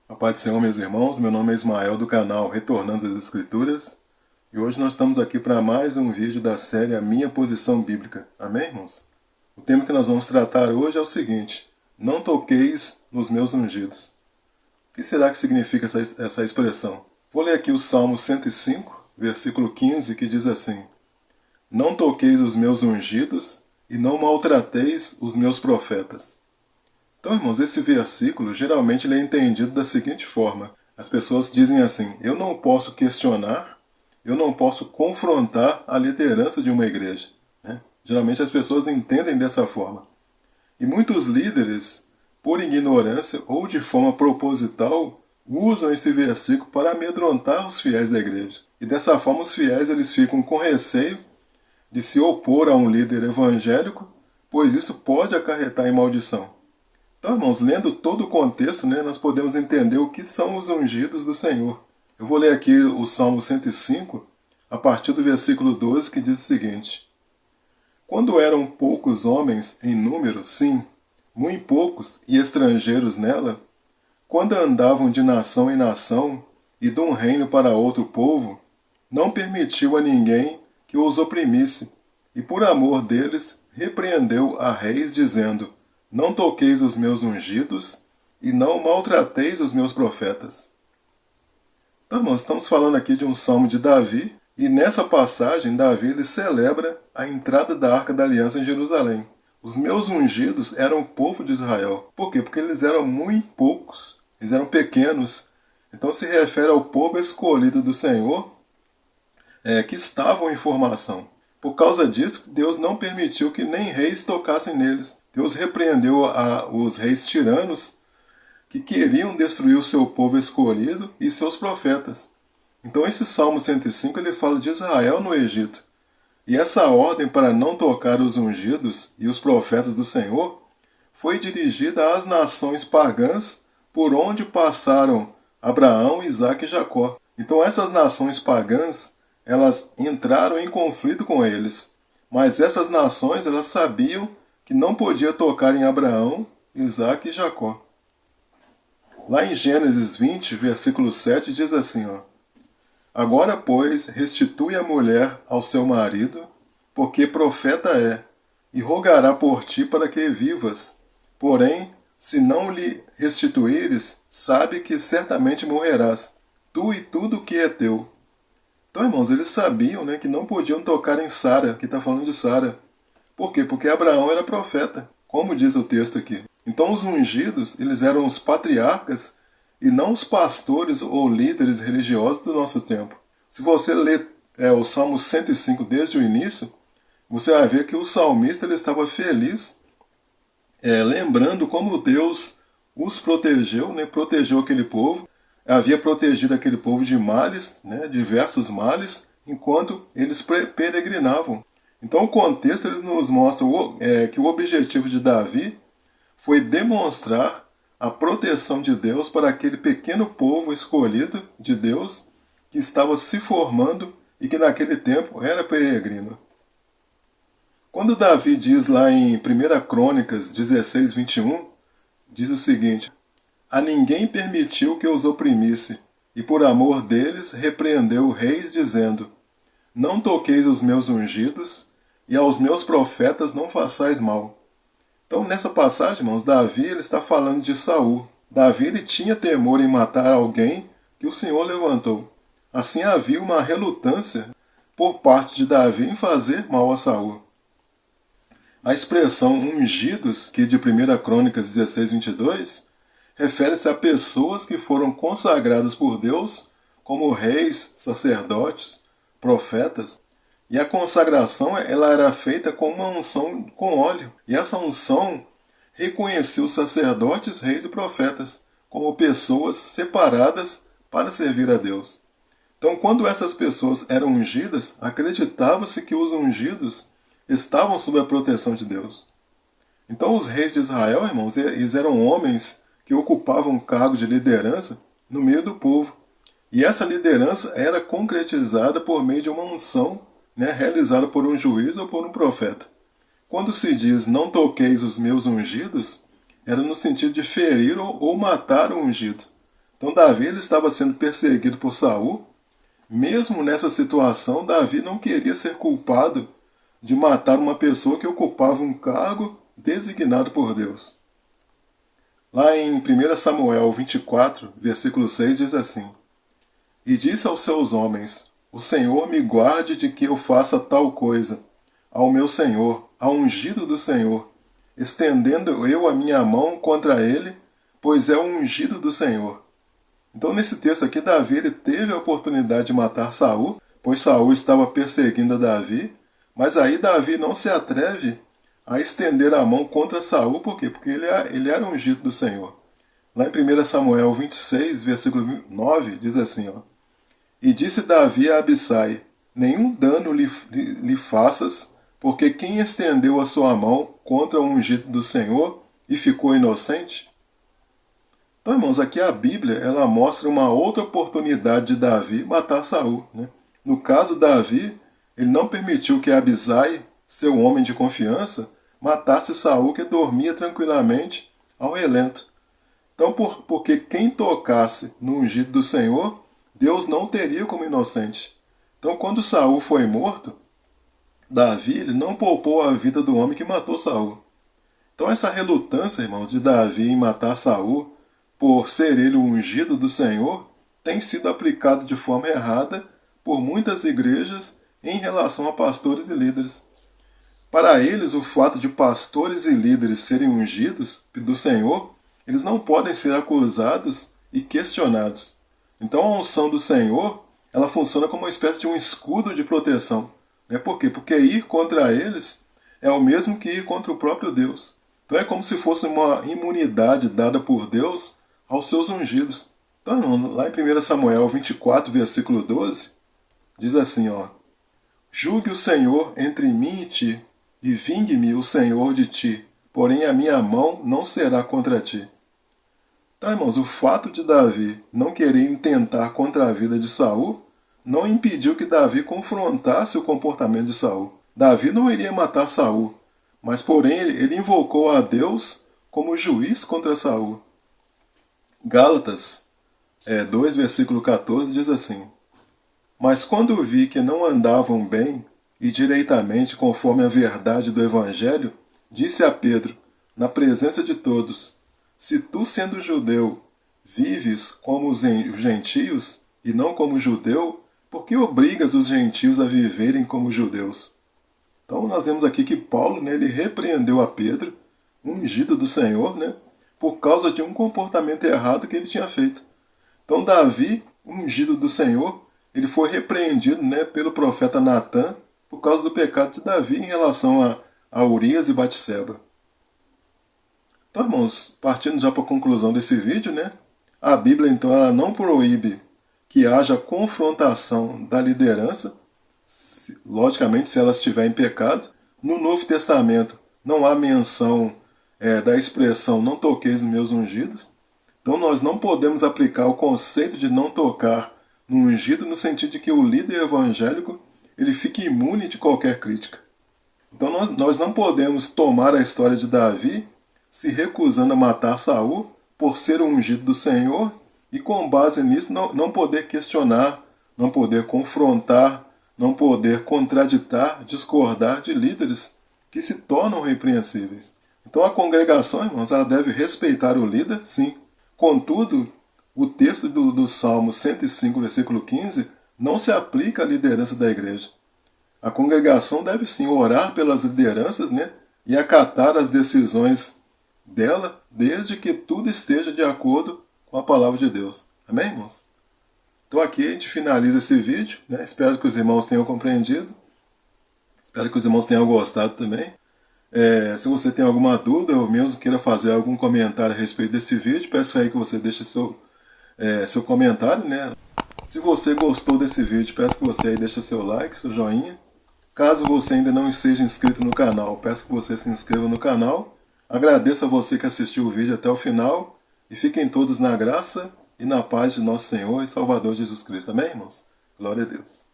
A paz do Senhor, meus irmãos, meu nome é Ismael do canal Retornando às Escrituras e hoje nós estamos aqui para mais um vídeo da série A Minha Posição Bíblica. Amém, irmãos? O tema que nós vamos tratar hoje é o seguinte: não toqueis nos meus ungidos. O que será que significa essa expressão? Vou ler aqui o Salmo 105, versículo 15, que diz assim: não toqueis os meus ungidos e não maltrateis os meus profetas. Então, irmãos, esse versículo geralmente ele é entendido da seguinte forma. As pessoas dizem assim: eu não posso questionar, eu não posso confrontar a liderança de uma igreja, né? Geralmente as pessoas entendem dessa forma. E muitos líderes, por ignorância ou de forma proposital, usam esse versículo para amedrontar os fiéis da igreja. E dessa forma os fiéis eles ficam com receio de se opor a um líder evangélico, pois isso pode acarretar em maldição. Então, irmãos, lendo todo o contexto, nós podemos entender o que são os ungidos do Senhor. Eu vou ler aqui o Salmo 105, a partir do versículo 12, que diz o seguinte: quando eram poucos homens em número, sim, muito poucos e estrangeiros nela, quando andavam de nação em nação e de um reino para outro povo, não permitiu a ninguém que os oprimisse, e por amor deles repreendeu a reis, dizendo: não toqueis os meus ungidos e não maltrateis os meus profetas. Então, irmãos, estamos falando aqui de um salmo de Davi, e nessa passagem Davi ele celebra a entrada da Arca da Aliança em Jerusalém. Os meus ungidos eram o povo de Israel. Por quê? Porque eles eram muito poucos, eles eram pequenos. Então se refere ao povo escolhido do Senhor, que estavam em formação. Por causa disso, Deus não permitiu que nem reis tocassem neles. Deus repreendeu os reis tiranos que queriam destruir o seu povo escolhido e seus profetas. Então esse Salmo 105 ele fala de Israel no Egito. E essa ordem para não tocar os ungidos e os profetas do Senhor foi dirigida às nações pagãs por onde passaram Abraão, Isaque e Jacó. Então essas nações pagãs elas entraram em conflito com eles, mas essas nações elas sabiam que não podia tocar em Abraão, Isaque e Jacó. Lá em Gênesis 20, versículo 7, diz assim: agora, pois, restitui a mulher ao seu marido, porque profeta é, e rogará por ti para que vivas. Porém, se não lhe restituíres, sabe que certamente morrerás, tu e tudo o que é teu. Então, irmãos, eles sabiam que não podiam tocar em Sara, que está falando de Sara. Por quê? Porque Abraão era profeta, como diz o texto aqui. Então os ungidos, eles eram os patriarcas e não os pastores ou líderes religiosos do nosso tempo. Se você ler o Salmo 105 desde o início, você vai ver que o salmista ele estava feliz, lembrando como Deus os protegeu, protegeu aquele povo, havia protegido aquele povo de males, diversos males, enquanto eles peregrinavam. Então o contexto ele nos mostra que o objetivo de Davi foi demonstrar a proteção de Deus para aquele pequeno povo escolhido de Deus que estava se formando e que naquele tempo era peregrino. Quando Davi diz lá em 1 Crônicas 16, 21, diz o seguinte: a ninguém permitiu que os oprimisse, e por amor deles repreendeu reis, dizendo: não toqueis os meus ungidos, e aos meus profetas não façais mal. Então, nessa passagem, irmãos, Davi ele está falando de Saul. Davi ele tinha temor em matar alguém que o Senhor levantou. Assim havia uma relutância por parte de Davi em fazer mal a Saul. A expressão ungidos, que de 1 Crônicas 16, 22, refere-se a pessoas que foram consagradas por Deus como reis, sacerdotes, profetas. E a consagração ela era feita com uma unção com óleo. E essa unção reconhecia os sacerdotes, reis e profetas como pessoas separadas para servir a Deus. Então, quando essas pessoas eram ungidas, acreditava-se que os ungidos estavam sob a proteção de Deus. Então, os reis de Israel, irmãos, eles eram homens que ocupavam um cargo de liderança no meio do povo. E essa liderança era concretizada por meio de uma unção realizada por um juiz ou por um profeta. Quando se diz não toqueis os meus ungidos, era no sentido de ferir ou matar o ungido. Então Davi ele estava sendo perseguido por Saul. Mesmo nessa situação, Davi não queria ser culpado de matar uma pessoa que ocupava um cargo designado por Deus. Lá em 1 Samuel 24, versículo 6, diz assim: E disse aos seus homens: O Senhor me guarde de que eu faça tal coisa ao meu Senhor, ao ungido do Senhor, estendendo eu a minha mão contra ele, pois é o ungido do Senhor. Então, nesse texto aqui, Davi ele teve a oportunidade de matar Saul, pois Saul estava perseguindo a Davi, mas aí Davi não se atreve a estender a mão contra Saul, por quê? Porque ele era ungido do Senhor. Lá em 1 Samuel 26, versículo 9, diz assim, ó, E disse Davi a Abissai, nenhum dano lhe faças, porque quem estendeu a sua mão contra o ungido do Senhor e ficou inocente? Então, irmãos, aqui a Bíblia ela mostra uma outra oportunidade de Davi matar Saul, né? No caso, Davi ele não permitiu que Abisai, seu homem de confiança, matasse Saul, que dormia tranquilamente ao relento. Então, porque quem tocasse no ungido do Senhor, Deus não teria como inocente. Então, quando Saul foi morto, Davi ele não poupou a vida do homem que matou Saul. Então, essa relutância, irmãos, de Davi em matar Saul, por ser ele o ungido do Senhor, tem sido aplicado de forma errada por muitas igrejas em relação a pastores e líderes. Para eles, o fato de pastores e líderes serem ungidos do Senhor, eles não podem ser acusados e questionados. Então a unção do Senhor, ela funciona como uma espécie de um escudo de proteção. Por quê? Porque ir contra eles é o mesmo que ir contra o próprio Deus. Então é como se fosse uma imunidade dada por Deus aos seus ungidos. Então, lá em 1 Samuel 24, versículo 12, diz assim, ó, Julgue o Senhor entre mim e ti, e vingue-me o Senhor de ti, porém a minha mão não será contra ti. Então, irmãos, o fato de Davi não querer intentar contra a vida de Saul não impediu que Davi confrontasse o comportamento de Saul. Davi não iria matar Saul, mas porém ele invocou a Deus como juiz contra Saul. Gálatas 2, versículo 14 diz assim: Mas quando vi que não andavam bem e direitamente conforme a verdade do Evangelho, disse a Pedro, na presença de todos, Se tu, sendo judeu, vives como os gentios e não como judeu, por que obrigas os gentios a viverem como judeus? Então nós vemos aqui que Paulo ele repreendeu a Pedro, ungido do Senhor, por causa de um comportamento errado que ele tinha feito. Então Davi, ungido do Senhor, ele foi repreendido pelo profeta Natã por causa do pecado de Davi em relação a Urias e Batseba. Então, irmãos, partindo já para a conclusão desse vídeo, a Bíblia então ela não proíbe que haja confrontação da liderança, logicamente se ela estiver em pecado. No Novo Testamento não há menção da expressão não toqueis nos meus ungidos. Então nós não podemos aplicar o conceito de não tocar no ungido no sentido de que o líder evangélico ele fique imune de qualquer crítica. Então nós não podemos tomar a história de Davi se recusando a matar Saul por ser o ungido do Senhor e com base nisso não poder questionar, não poder confrontar, não poder contraditar, discordar de líderes que se tornam repreensíveis. Então a congregação, irmãos, ela deve respeitar o líder, sim. Contudo, o texto do Salmo 105, versículo 15, não se aplica à liderança da igreja. A congregação deve sim orar pelas lideranças, e acatar as decisões dela, desde que tudo esteja de acordo com a palavra de Deus. Amém, irmãos? Então aqui a gente finaliza esse vídeo, Espero que os irmãos tenham compreendido. Espero que os irmãos tenham gostado também. Se você tem alguma dúvida ou mesmo queira fazer algum comentário a respeito desse vídeo, peço aí que você deixe seu comentário, Se você gostou desse vídeo, peço que você aí deixe seu like, seu joinha. Caso você ainda não esteja inscrito no canal, peço que você se inscreva no canal. Agradeço a você que assistiu o vídeo até o final e fiquem todos na graça e na paz de nosso Senhor e Salvador Jesus Cristo. Amém, irmãos? Glória a Deus.